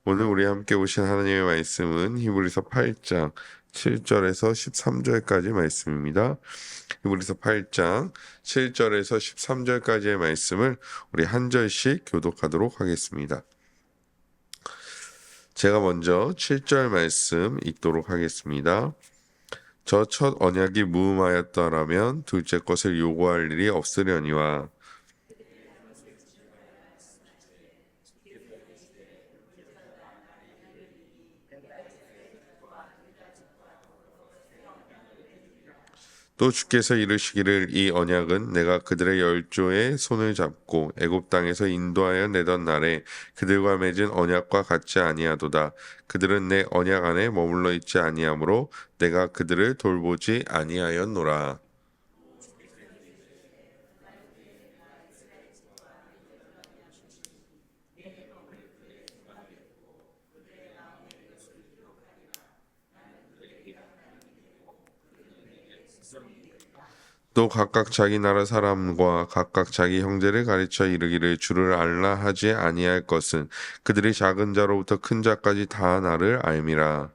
오늘 우리 함께 보신 하나님의 말씀은 히브리서 8장 7절에서 13절까지 말씀입니다. 히브리서 8장 7절에서 13절까지의 말씀을 우리 한 절씩 교독하도록 하겠습니다. 제가 먼저 7절 말씀 읽도록 하겠습니다. 저 첫 언약이 무음하였더라면 둘째 것을 요구할 일이 없으려니와 또 주께서 이르시기를 이 언약은 내가 그들의 열조의 손을 잡고 애굽 땅에서 인도하여 내던 날에 그들과 맺은 언약과 같지 아니하도다. 그들은 내 언약 안에 머물러 있지 아니하므로 내가 그들을 돌보지 아니하였노라. 또 각각 자기 나라 사람과 각각 자기 형제를 가르쳐 이르기를 주를 알라 하지 아니할 것은 그들이 작은 자로부터 큰 자까지 다 나를 알미라.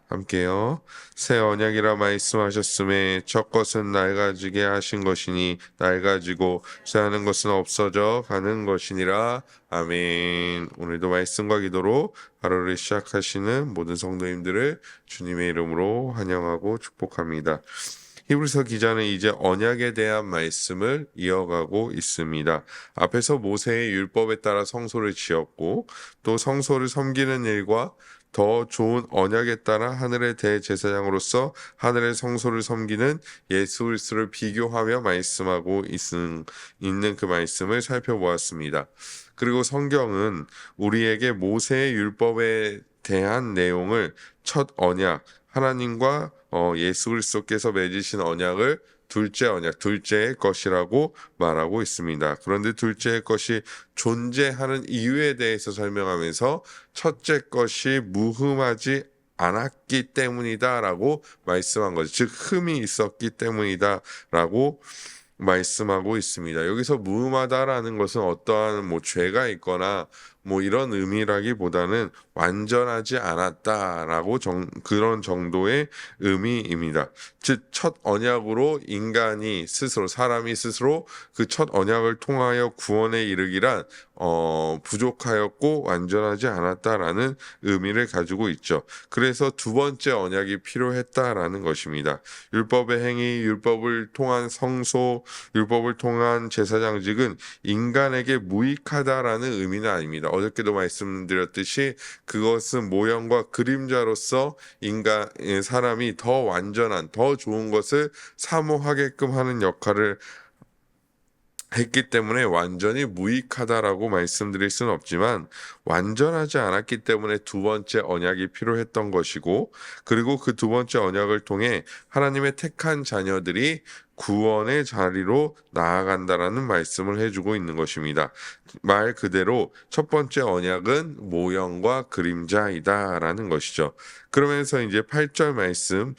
함께요. 새 언약이라 말씀하셨음에 첫 것은 낡아지게 하신 것이니 낡아지고 새하는 것은 없어져 가는 것이니라. 아멘. 오늘도 말씀과 기도로 하루를 시작하시는 모든 성도님들을 주님의 이름으로 환영하고 축복합니다. 히브리서 기자는 이제 언약에 대한 말씀을 이어가고 있습니다. 앞에서 모세의 율법에 따라 성소를 지었고 또 성소를 섬기는 일과 더 좋은 언약에 따라 하늘의 대제사장으로서 하늘의 성소를 섬기는 예수 그리스도를 비교하며 말씀하고 있는 그 말씀을 살펴보았습니다. 그리고 성경은 우리에게 모세의 율법에 대한 내용을 첫 언약, 하나님과 예수 그리스도께서 맺으신 언약을 둘째 언약, 둘째의 것이라고 말하고 있습니다. 그런데 둘째의 것이 존재하는 이유에 대해서 설명하면서 첫째 것이 무흠하지 않았기 때문이다라고 말씀한 거죠. 즉 흠이 있었기 때문이다라고 말씀하고 있습니다. 여기서 무음하다라는 것은 어떠한 죄가 있거나 이런 의미라기보다는 완전하지 않았다라고 그런 정도의 의미입니다. 즉 첫 언약으로 인간이 스스로 사람이 스스로 그 첫 언약을 통하여 구원에 이르기란 부족하였고 완전하지 않았다라는 의미를 가지고 있죠. 그래서 두 번째 언약이 필요했다라는 것입니다. 율법의 행위, 율법을 통한 성소, 율법을 통한 제사장직은 인간에게 무익하다라는 의미는 아닙니다. 어저께도 말씀드렸듯이 그것은 모형과 그림자로서 사람이 더 완전한, 더 좋은 것을 사모하게끔 하는 역할을 했기 때문에 완전히 무익하다라고 말씀드릴 수는 없지만 완전하지 않았기 때문에 두 번째 언약이 필요했던 것이고, 그리고 그 두 번째 언약을 통해 하나님의 택한 자녀들이 구원의 자리로 나아간다라는 말씀을 해주고 있는 것입니다. 말 그대로 첫 번째 언약은 모형과 그림자이다라는 것이죠. 그러면서 이제 8절 말씀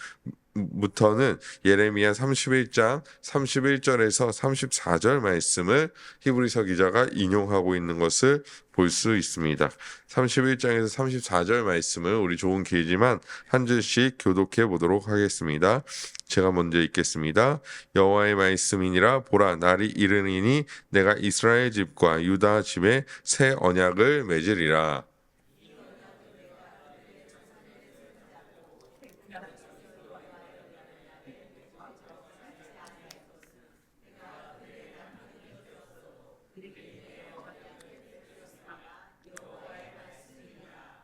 부터는 예레미야 31장 31절에서 34절 말씀을 히브리서 기자가 인용하고 있는 것을 볼 수 있습니다. 31장에서 34절 말씀을 우리 좋은 기회지만 한 절씩 교독해 보도록 하겠습니다. 제가 먼저 읽겠습니다. 여호와의 말씀이니라 보라 날이 이르니니 내가 이스라엘 집과 유다 집에 새 언약을 맺으리라.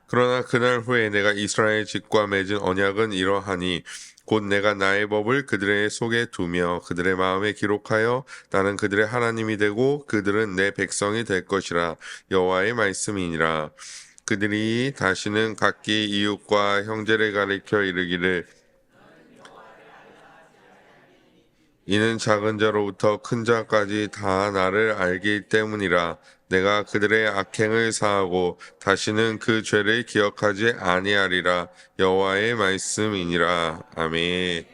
그러나 그날 후에 내가 이스라엘 집과 맺은 언약은 이러하니 곧 내가 나의 법을 그들의 속에 두며 그들의 마음에 기록하여 나는 그들의 하나님이 되고 그들은 내 백성이 될 것이라. 여호와의 말씀이니라. 그들이 다시는 각기 이웃과 형제를 가리켜 이르기를 이는 작은 자로부터 큰 자까지 다 나를 알기 때문이라. 내가 그들의 악행을 사하고 다시는 그 죄를 기억하지 아니하리라. 여호와의 말씀이니라. 아멘.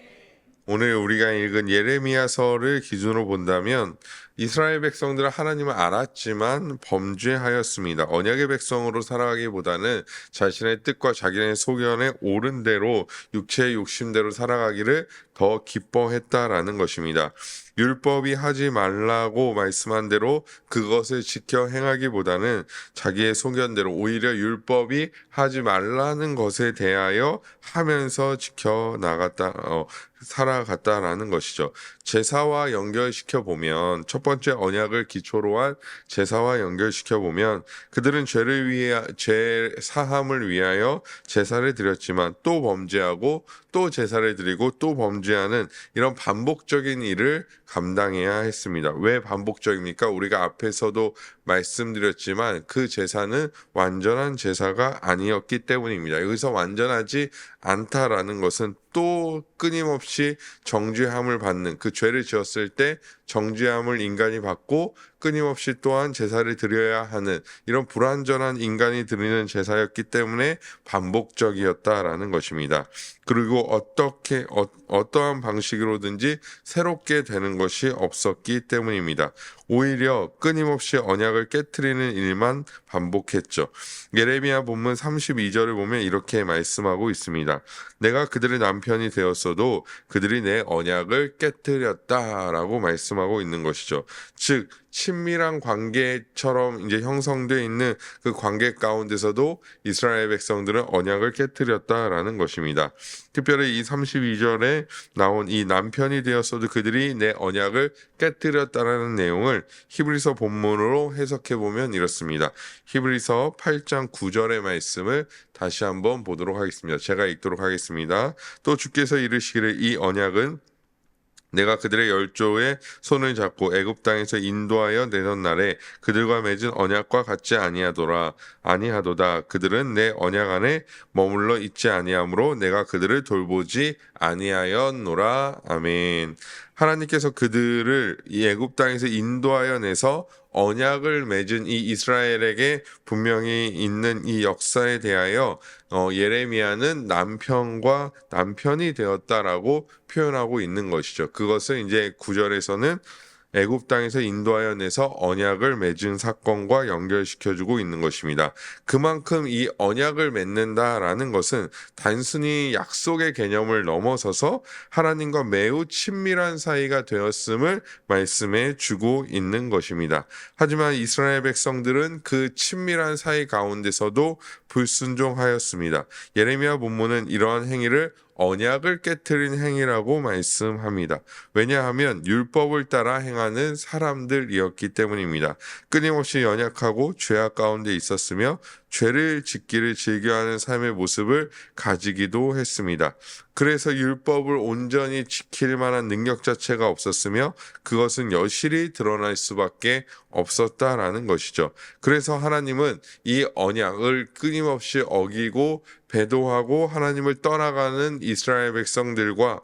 오늘 우리가 읽은 예레미야서를 기준으로 본다면 이스라엘 백성들은 하나님을 알았지만 범죄하였습니다. 언약의 백성으로 살아가기보다는 자신의 뜻과 자기네 소견에 옳은 대로 육체의 욕심대로 살아가기를 더 기뻐했다라는 것입니다. 율법이 하지 말라고 말씀한 대로 그것을 지켜 행하기보다는 자기의 소견대로 오히려 율법이 하지 말라는 것에 대하여 하면서 지켜 나갔다 살아갔다라는 것이죠. 제사와 연결시켜 보면 첫 번째 언약을 기초로 한 제사와 연결시켜 보면 그들은 죄 사함을 위하여 제사를 드렸지만 또 범죄하고 또 제사를 드리고 또 범죄하는 이런 반복적인 일을 감당해야 했습니다. 왜 반복적입니까? 우리가 앞에서도 말씀드렸지만 그 제사는 완전한 제사가 아니었기 때문입니다. 여기서 완전하지 않다라는 것은 또 끊임없이 정죄함을 받는, 그 죄를 지었을 때 정죄함을 인간이 받고 끊임없이 또한 제사를 드려야 하는 이런 불완전한 인간이 드리는 제사였기 때문에 반복적이었다라는 것입니다. 그리고 어떠한 방식으로든지 새롭게 되는 것이 없었기 때문입니다. 오히려 끊임없이 언약을 깨트리는 일만 반복했죠. 예레미야 본문 32절을 보면 이렇게 말씀하고 있습니다. 내가 그들의 남편이 되었어도 그들이 내 언약을 깨트렸다라고 말씀하고 있는 것이죠. 즉 친밀한 관계처럼 이제 형성되어 있는 그 관계 가운데서도 이스라엘 백성들은 언약을 깨트렸다라는 것입니다. 특별히 이 32절에 나온 이 남편이 되었어도 그들이 내 언약을 깨트렸다라는 내용을 히브리서 본문으로 해석해 보면 이렇습니다. 히브리서 8장 9절의 말씀을 다시 한번 보도록 하겠습니다. 제가 읽도록 하겠습니다. 또 주께서 이르시기를 이 언약은 내가 그들의 열조에 손을 잡고 애굽 땅에서 인도하여 내던 날에 그들과 맺은 언약과 같지 아니하도다. 그들은 내 언약 안에 머물러 있지 아니하므로 내가 그들을 돌보지 아니하였노라. 아멘. 하나님께서 그들을 이 애굽 땅에서 인도하여 내서 언약을 맺은 이 이스라엘에게 분명히 있는 이 역사에 대하여 예레미야는 남편이 되었다라고 표현하고 있는 것이죠. 그것을 이제 9절에서는 애굽 땅에서 인도하여 내서 언약을 맺은 사건과 연결시켜주고 있는 것입니다. 그만큼 이 언약을 맺는다라는 것은 단순히 약속의 개념을 넘어서서 하나님과 매우 친밀한 사이가 되었음을 말씀해 주고 있는 것입니다. 하지만 이스라엘 백성들은 그 친밀한 사이 가운데서도 불순종하였습니다. 예레미야 본문은 이러한 행위를 언약을 깨트린 행위라고 말씀합니다. 왜냐하면 율법을 따라 행하는 사람들이었기 때문입니다. 끊임없이 연약하고 죄악 가운데 있었으며 죄를 짓기를 즐겨하는 삶의 모습을 가지기도 했습니다. 그래서 율법을 온전히 지킬 만한 능력 자체가 없었으며 그것은 여실히 드러날 수밖에 없었다라는 것이죠. 그래서 하나님은 이 언약을 끊임없이 어기고 배도하고 하나님을 떠나가는 이스라엘 백성들과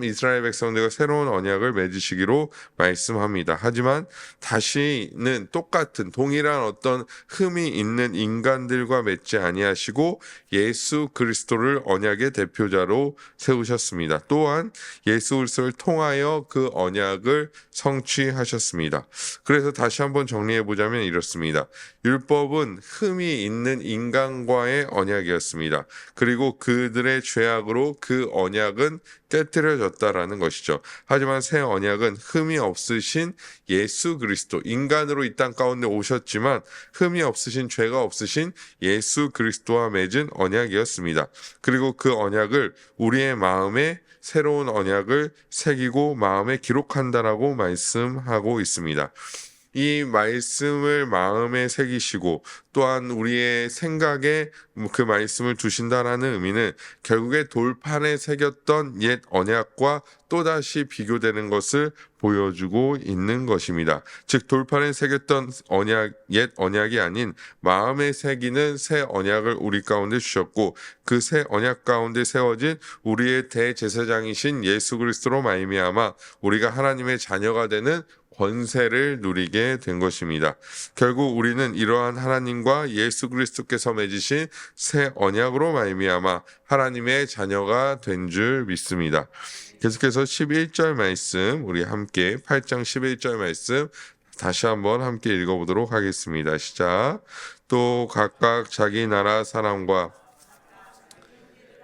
이스라엘 백성들과 새로운 언약을 맺으시기로 말씀합니다. 하지만 다시는 똑같은 동일한 어떤 흠이 있는 인간들과 맺지 아니하시고 예수 그리스도를 언약의 대표자로 세우셨습니다. 또한 예수 그리스도를 통하여 그 언약을 성취하셨습니다. 그래서 다시 한번 정리해 보자면 이렇습니다. 율법은 흠이 있는 인간과의 언약이었습니다. 그리고 그들의 죄악으로 그 언약은 깨트려졌다라는 것이죠. 하지만 새 언약은 흠이 없으신 예수 그리스도, 인간으로 이 땅 가운데 오셨지만 흠이 없으신, 죄가 없으신 예수 그리스도와 맺은 언약이었습니다. 그리고 그 언약을 우리의 마음에 새로운 언약을 새기고 마음에 기록한다라고 말씀하고 있습니다. 이 말씀을 마음에 새기시고 또한 우리의 생각에 그 말씀을 두신다라는 의미는 결국에 돌판에 새겼던 옛 언약과 또다시 비교되는 것을 보여주고 있는 것입니다. 즉 돌판에 새겼던 옛 언약이 아닌 마음에 새기는 새 언약을 우리 가운데 주셨고 그 새 언약 가운데 세워진 우리의 대제사장이신 예수 그리스도로 말미암아 우리가 하나님의 자녀가 되는 권세를 누리게 된 것입니다. 결국 우리는 이러한 하나님과 예수 그리스도께서 맺으신 새 언약으로 말미암아 하나님의 자녀가 된 줄 믿습니다. 계속해서 11절 말씀, 우리 함께 8장 11절 말씀 다시 한번 함께 읽어보도록 하겠습니다. 시작. 또 각각 자기 나라 사람과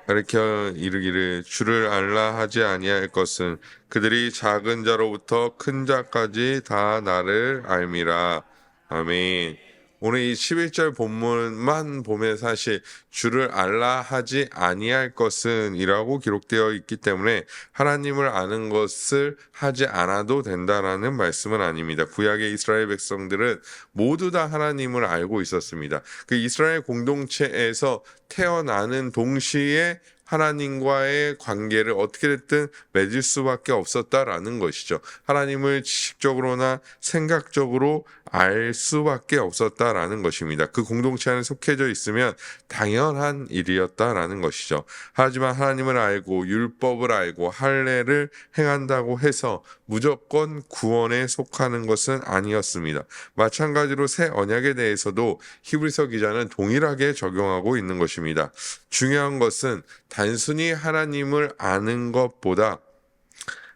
가르쳐 이르기를 주를 알라 하지 아니할 것은 그들이 작은 자로부터 큰 자까지 다 나를 알미라. 아멘. 오늘 이 11절 본문만 보면 사실 주를 알라 하지 아니할 것은 이라고 기록되어 있기 때문에 하나님을 아는 것을 하지 않아도 된다라는 말씀은 아닙니다. 구약의 이스라엘 백성들은 모두 다 하나님을 알고 있었습니다. 그 이스라엘 공동체에서 태어나는 동시에 하나님과의 관계를 어떻게 됐든 맺을 수밖에 없었다라는 것이죠. 하나님을 지식적으로나 생각적으로 알 수밖에 없었다라는 것입니다. 그 공동체 안에 속해져 있으면 당연한 일이었다라는 것이죠. 하지만 하나님을 알고 율법을 알고 할례를 행한다고 해서 무조건 구원에 속하는 것은 아니었습니다. 마찬가지로 새 언약에 대해서도 히브리서 기자는 동일하게 적용하고 있는 것입니다. 중요한 것은 단순히 하나님을 아는 것보다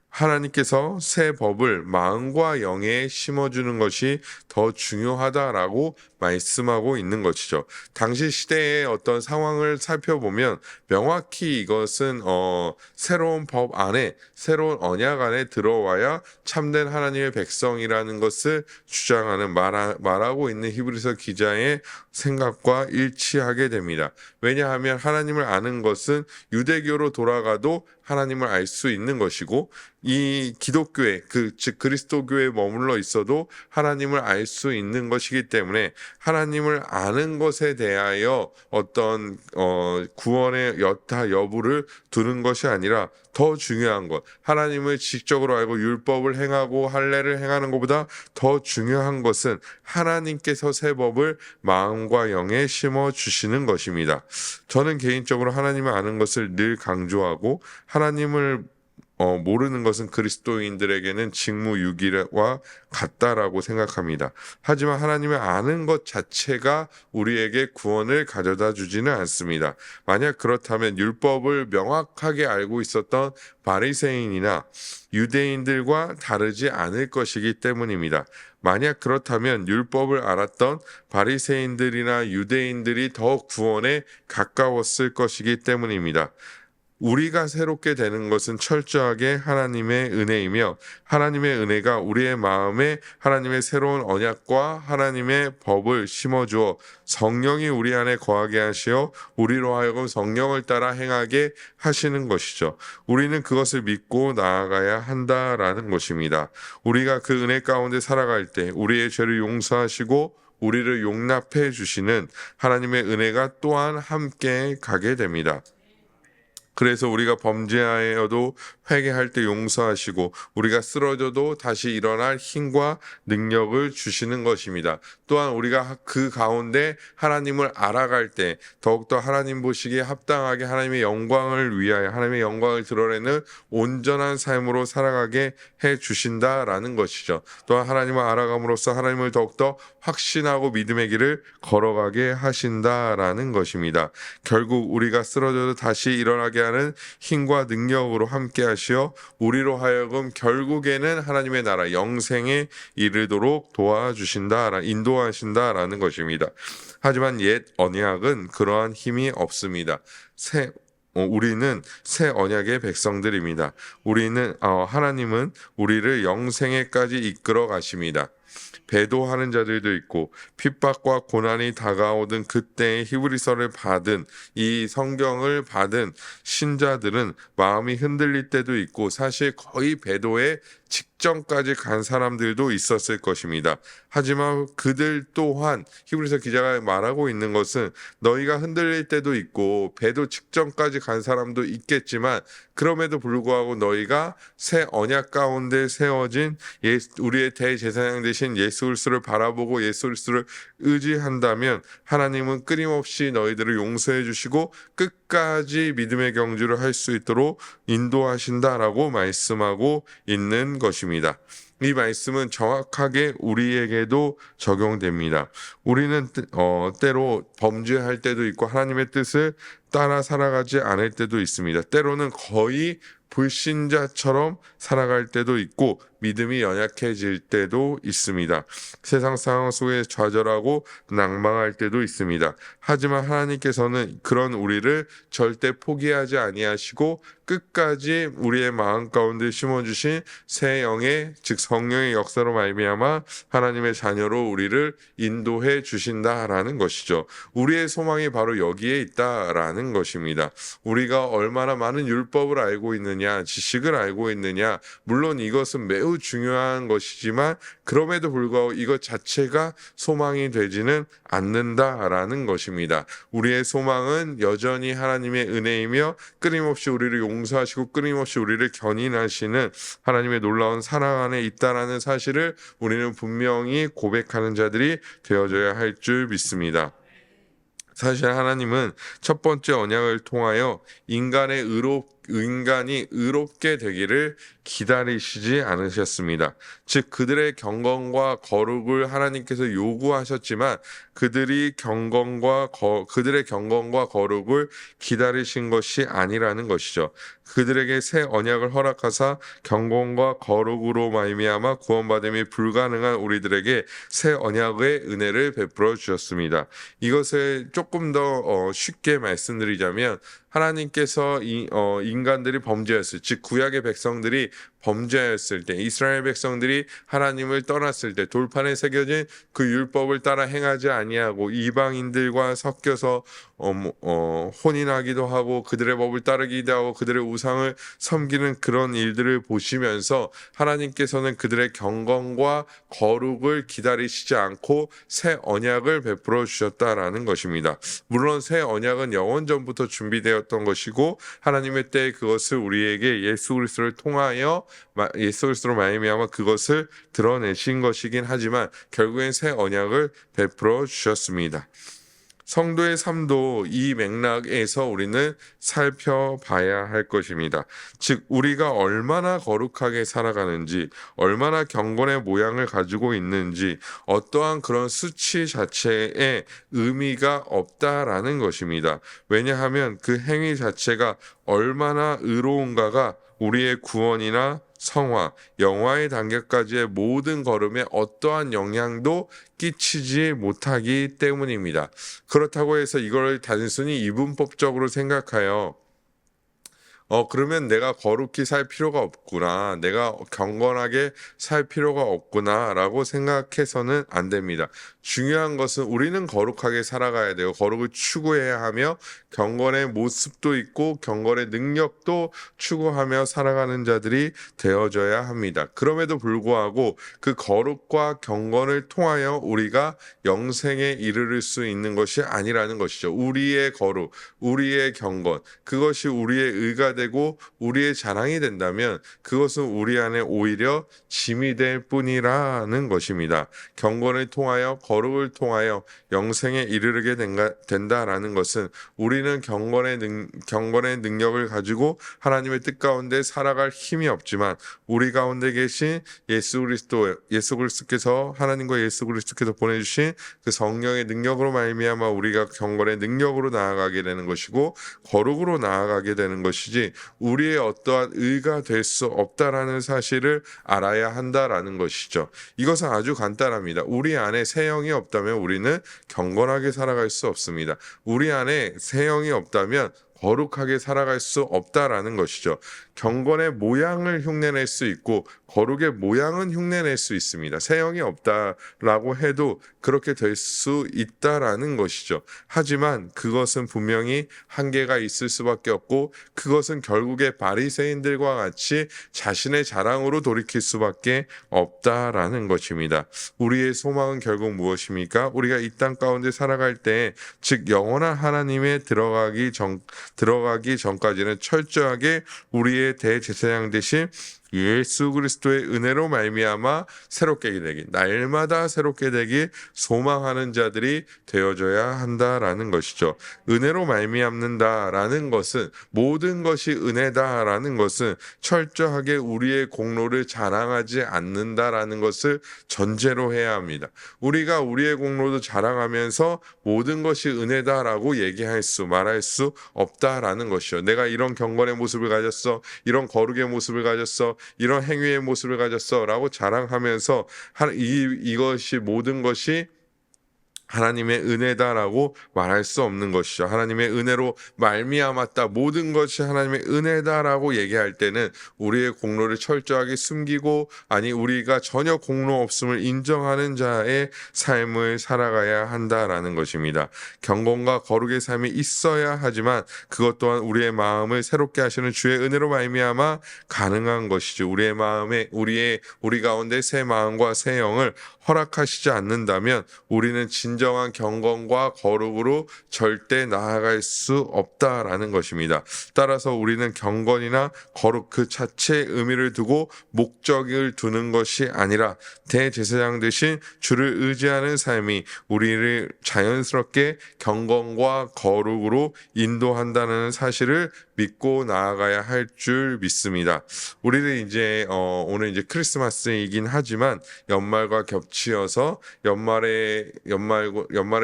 하나님께서 새 법을 마음과 영에 심어주는 것이 더 중요하다라고 말씀하고 있는 것이죠. 당시 시대의 어떤 상황을 살펴보면 명확히 이것은 새로운 법 안에, 새로운 언약 안에 들어와야 참된 하나님의 백성이라는 것을 주장하는 말하고 있는 히브리서 기자의 생각과 일치하게 됩니다. 왜냐하면 하나님을 아는 것은 유대교로 돌아가도 하나님을 알 수 있는 것이고 이 기독교회 즉 그리스도교에 머물러 있어도 하나님을 알 수 있는 것이기 때문에 하나님을 아는 것에 대하여 어떤 구원의 여타 여부를 두는 것이 아니라 더 중요한 것, 하나님을 지식적으로 알고 율법을 행하고 할례를 행하는 것보다 더 중요한 것은 하나님께서 새 법을 마음과 영에 심어 주시는 것입니다. 저는 개인적으로 하나님을 아는 것을 늘 강조하고 하나님을 모르는 것은 그리스도인들에게는 직무유기와 같다라고 생각합니다. 하지만 하나님을 아는 것 자체가 우리에게 구원을 가져다 주지는 않습니다. 만약 그렇다면 율법을 명확하게 알고 있었던 바리새인이나 유대인들과 다르지 않을 것이기 때문입니다. 만약 그렇다면 율법을 알았던 바리새인들이나 유대인들이 더 구원에 가까웠을 것이기 때문입니다. 우리가 새롭게 되는 것은 철저하게 하나님의 은혜이며 하나님의 은혜가 우리의 마음에 하나님의 새로운 언약과 하나님의 법을 심어주어 성령이 우리 안에 거하게 하시어 우리로 하여금 성령을 따라 행하게 하시는 것이죠. 우리는 그것을 믿고 나아가야 한다라는 것입니다. 우리가 그 은혜 가운데 살아갈 때 우리의 죄를 용서하시고 우리를 용납해 주시는 하나님의 은혜가 또한 함께 가게 됩니다. 그래서 우리가 범죄하여도 회개할 때 용서하시고 우리가 쓰러져도 다시 일어날 힘과 능력을 주시는 것입니다. 또한 우리가 그 가운데 하나님을 알아갈 때 더욱더 하나님 보시기에 합당하게 하나님의 영광을 위하여 하나님의 영광을 드러내는 온전한 삶으로 살아가게 해 주신다라는 것이죠. 또한 하나님을 알아감으로써 하나님을 더욱더 확신하고 믿음의 길을 걸어가게 하신다라는 것입니다. 결국 우리가 쓰러져도 다시 일어나게 하는 힘과 능력으로 함께 하시어 우리로 하여금 결국에는 하나님의 나라 영생에 이르도록 인도하신다라는 것입니다. 하지만 옛 언약은 그러한 힘이 없습니다. 우리는 새 언약의 백성들입니다. 하나님은 우리를 영생에까지 이끌어 가십니다. 배도하는 자들도 있고 핍박과 고난이 다가오던 그때의 히브리서를 받은 이 성경을 받은 신자들은 마음이 흔들릴 때도 있고 사실 거의 배도의 직전까지 간 사람들도 있었을 것입니다. 하지만 그들 또한 히브리서 기자가 말하고 있는 것은 너희가 흔들릴 때도 있고 배도 직전까지 간 사람도 있겠지만 그럼에도 불구하고 너희가 새 언약 가운데 세워진 우리의 대제사장 되신 예수 그리스도를 바라보고 예수 그리스도를 의지한다면 하나님은 끊임없이 너희들을 용서해 주시고 끝까지 믿음의 경주를 할 수 있도록 인도하신다라고 말씀하고 있는 것입니다. 것입니다. 이 말씀은 정확하게 우리에게도 적용됩니다. 우리는 때로 범죄할 때도 있고 하나님의 뜻을 따라 살아가지 않을 때도 있습니다. 때로는 거의 불신자처럼 살아갈 때도 있고 믿음이 연약해질 때도 있습니다. 세상 상황 속에 좌절하고 낭망할 때도 있습니다. 하지만 하나님께서는 그런 우리를 절대 포기하지 아니하시고 끝까지 우리의 마음 가운데 심어주신 새 영의 즉 성령의 역사로 말미암아 하나님의 자녀로 우리를 인도해 주신다라는 것이죠. 우리의 소망이 바로 여기에 있다라는 것입니다. 우리가 얼마나 많은 율법을 알고 있느냐, 지식을 알고 있느냐, 물론 이것은 매우 중요한 것이지만 그럼에도 불구하고 이것 자체가 소망이 되지는 않는다라는 것입니다. 우리의 소망은 여전히 하나님의 은혜이며 끊임없이 우리를 용서하시고 끊임없이 우리를 견인하시는 하나님의 놀라운 사랑 안에 있다라는 사실을 우리는 분명히 고백하는 자들이 되어져야 할 줄 믿습니다. 사실 하나님은 첫 번째 언약을 통하여 인간이 의롭게 되기를 기다리시지 않으셨습니다. 즉 그들의 경건과 거룩을 하나님께서 요구하셨지만 그들의 경건과 거룩을 기다리신 것이 아니라는 것이죠. 그들에게 새 언약을 허락하사 경건과 거룩으로 말미암아 구원받음이 불가능한 우리들에게 새 언약의 은혜를 베풀어 주셨습니다. 이것을 조금 더 쉽게 말씀드리자면 하나님께서 인간들이 범죄했을 즉 구약의 백성들이 범죄했을 때 이스라엘 백성들이 하나님을 떠났을 때 돌판에 새겨진 그 율법을 따라 행하지 아니하고 이방인들과 섞여서 혼인하기도 하고 그들의 법을 따르기도 하고 그들의 우상을 섬기는 그런 일들을 보시면서 하나님께서는 그들의 경건과 거룩을 기다리시지 않고 새 언약을 베풀어 주셨다라는 것입니다. 물론 새 언약은 영원 전부터 준비되었던 것이고 하나님의 때에 그것을 우리에게 예수 그리스도를 통하여 예수 그리스도로 말미암아 그것을 드러내신 것이긴 하지만 결국엔 새 언약을 베풀어 주셨습니다. 성도의 삶도 이 맥락에서 우리는 살펴봐야 할 것입니다. 즉 우리가 얼마나 거룩하게 살아가는지 얼마나 경건의 모양을 가지고 있는지 어떠한 그런 수치 자체에 의미가 없다라는 것입니다. 왜냐하면 그 행위 자체가 얼마나 의로운가가 우리의 구원이나 성화, 영화의 단계까지의 모든 걸음에 어떠한 영향도 끼치지 못하기 때문입니다. 그렇다고 해서 이걸 단순히 이분법적으로 생각하여 그러면 내가 거룩히 살 필요가 없구나. 내가 경건하게 살 필요가 없구나. 라고 생각해서는 안 됩니다. 중요한 것은 우리는 거룩하게 살아가야 돼요. 거룩을 추구해야 하며 경건의 모습도 있고 경건의 능력도 추구하며 살아가는 자들이 되어져야 합니다. 그럼에도 불구하고 그 거룩과 경건을 통하여 우리가 영생에 이르를 수 있는 것이 아니라는 것이죠. 우리의 거룩, 우리의 경건, 그것이 우리의 의가 되고 우리의 자랑이 된다면 그것은 우리 안에 오히려 짐이 될 뿐이라는 것입니다. 경건을 통하여 거룩을 통하여 영생에 이르게 된다라는 것은 우리는 경건의 능력을 가지고 하나님의 뜻 가운데 살아갈 힘이 없지만 우리 가운데 계신 예수 그리스도께서 하나님과 예수 그리스도께서 보내주신 그 성령의 능력으로 말미암아 우리가 경건의 능력으로 나아가게 되는 것이고 거룩으로 나아가게 되는 것이지 우리의 어떠한 의가 될 수 없다라는 사실을 알아야 한다라는 것이죠. 이것은 아주 간단합니다. 우리 안에 새 영이 없다면 우리는 경건하게 살아갈 수 없습니다. 우리 안에 새 영이 없다면 거룩하게 살아갈 수 없다라는 것이죠. 경건의 모양을 흉내낼 수 있고 거룩의 모양은 흉내낼 수 있습니다. 새 영이 없다라고 해도 그렇게 될 수 있다라는 것이죠. 하지만 그것은 분명히 한계가 있을 수밖에 없고 그것은 결국에 바리새인들과 같이 자신의 자랑으로 돌이킬 수밖에 없다라는 것입니다. 우리의 소망은 결국 무엇입니까? 우리가 이 땅 가운데 살아갈 때 즉 영원한 하나님에 들어가기 전까지는 철저하게 우리의 대제사장 대신 예수 그리스도의 은혜로 말미암아 새롭게 되기, 날마다 새롭게 되기 소망하는 자들이 되어져야 한다라는 것이죠. 은혜로 말미암는다라는 것은, 모든 것이 은혜다라는 것은 철저하게 우리의 공로를 자랑하지 않는다라는 것을 전제로 해야 합니다. 우리가 우리의 공로도 자랑하면서 모든 것이 은혜다라고 말할 수 없다라는 것이요. 내가 이런 경건의 모습을 가졌어, 이런 거룩의 모습을 가졌어, 이런 행위의 모습을 가졌어 라고 자랑하면서 이것이 모든 것이 하나님의 은혜다라고 말할 수 없는 것이죠. 하나님의 은혜로 말미암았다, 모든 것이 하나님의 은혜다라고 얘기할 때는 우리의 공로를 철저하게 숨기고, 아니 우리가 전혀 공로 없음을 인정하는 자의 삶을 살아가야 한다라는 것입니다. 경건과 거룩의 삶이 있어야 하지만 그것 또한 우리의 마음을 새롭게 하시는 주의 은혜로 말미암아 가능한 것이죠. 우리 가운데 새 마음과 새 영을 허락하시지 않는다면 우리는 진정한 경건과 거룩으로 절대 나아갈 수 없다라는 것입니다. 따라서 우리는 경건이나 거룩 그 자체의 의미를 두고 목적을 두는 것이 아니라 대제사장 되신 주를 의지하는 삶이 우리를 자연스럽게 경건과 거룩으로 인도한다는 사실을 믿고 나아가야 할 줄 믿습니다. 우리는 이제 오늘 이제 크리스마스이긴 하지만 연말과 겹치어서 연말에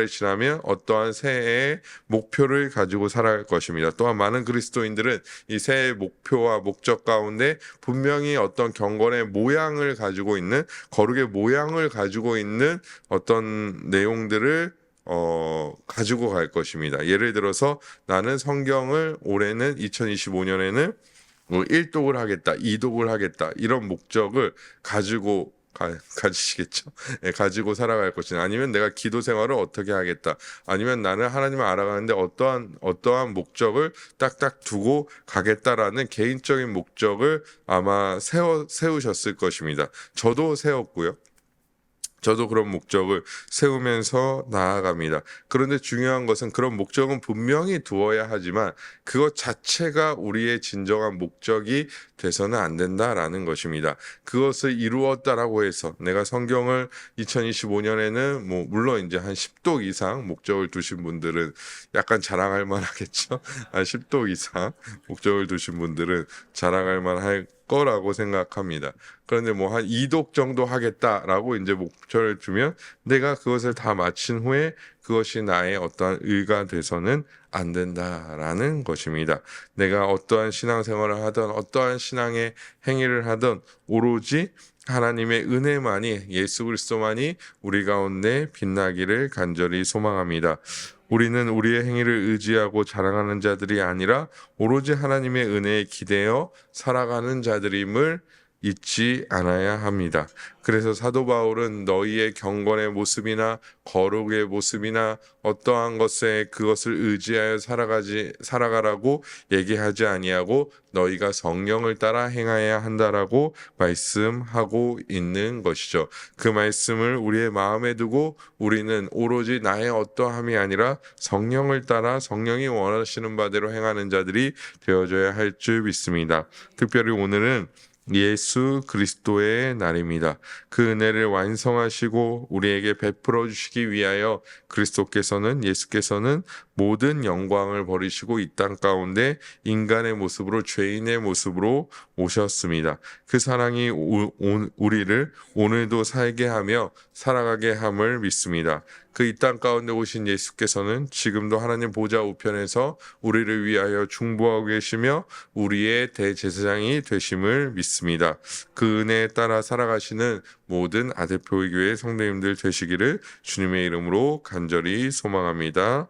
지나면 어떠한 새해의 목표를 가지고 살아갈 것입니다. 또한 많은 그리스도인들은 이 새해의 목표와 목적 가운데 분명히 어떤 경건의 모양을 가지고 있는, 거룩의 모양을 가지고 있는 어떤 내용들을 가지고 갈 것입니다. 예를 들어서 나는 성경을 올해는 2025년에는 1독을 하겠다, 2독을 하겠다, 이런 목적을 가지시겠죠. 네, 가지고 살아갈 것이냐, 아니면 내가 기도 생활을 어떻게 하겠다, 아니면 나는 하나님을 알아가는데 어떠한 목적을 딱딱 두고 가겠다라는 개인적인 목적을 아마 세우셨을 것입니다. 저도 세웠고요. 저도 그런 목적을 세우면서 나아갑니다. 그런데 중요한 것은 그런 목적은 분명히 두어야 하지만 그것 자체가 우리의 진정한 목적이 돼서는 안 된다라는 것입니다. 그것을 이루었다라고 해서 내가 성경을 2025년에는 물론 이제 한 10독 이상 목적을 두신 분들은 약간 자랑할 만하겠죠. 한 10독 이상 목적을 두신 분들은 자랑할 만할 거라고 생각합니다. 그런데 한 2독 정도 하겠다라고 이제 목표를 두면 내가 그것을 다 마친 후에 그것이 나의 어떠한 의가 돼서는 안 된다라는 것입니다. 내가 어떠한 신앙생활을 하든 어떠한 신앙의 행위를 하든 오로지 하나님의 은혜만이, 예수 그리스도만이 우리 가운데 빛나기를 간절히 소망합니다. 우리는 우리의 행위를 의지하고 자랑하는 자들이 아니라 오로지 하나님의 은혜에 기대어 살아가는 자들임을 잊지 않아야 합니다. 그래서 사도 바울은 너희의 경건의 모습이나 거룩의 모습이나 어떠한 것에 그것을 의지하여 살아가라고 얘기하지 아니하고 너희가 성령을 따라 행하여야 한다라고 말씀하고 있는 것이죠. 그 말씀을 우리의 마음에 두고 우리는 오로지 나의 어떠함이 아니라 성령을 따라 성령이 원하시는 바대로 행하는 자들이 되어져야 할 줄 믿습니다. 특별히 오늘은 예수 그리스도의 날입니다. 그 은혜를 완성하시고 우리에게 베풀어 주시기 위하여 예수께서는 모든 영광을 버리시고 이 땅 가운데 인간의 모습으로, 죄인의 모습으로 오셨습니다. 그 사랑이 우리를 오늘도 살게 하며 살아가게 함을 믿습니다. 그 이 땅 가운데 오신 예수께서는 지금도 하나님 보좌 우편에서 우리를 위하여 중보하고 계시며 우리의 대제사장이 되심을 믿습니다. 그 은혜에 따라 살아가시는 모든 아대표의 교회 성도님들 되시기를 주님의 이름으로 간절히 소망합니다.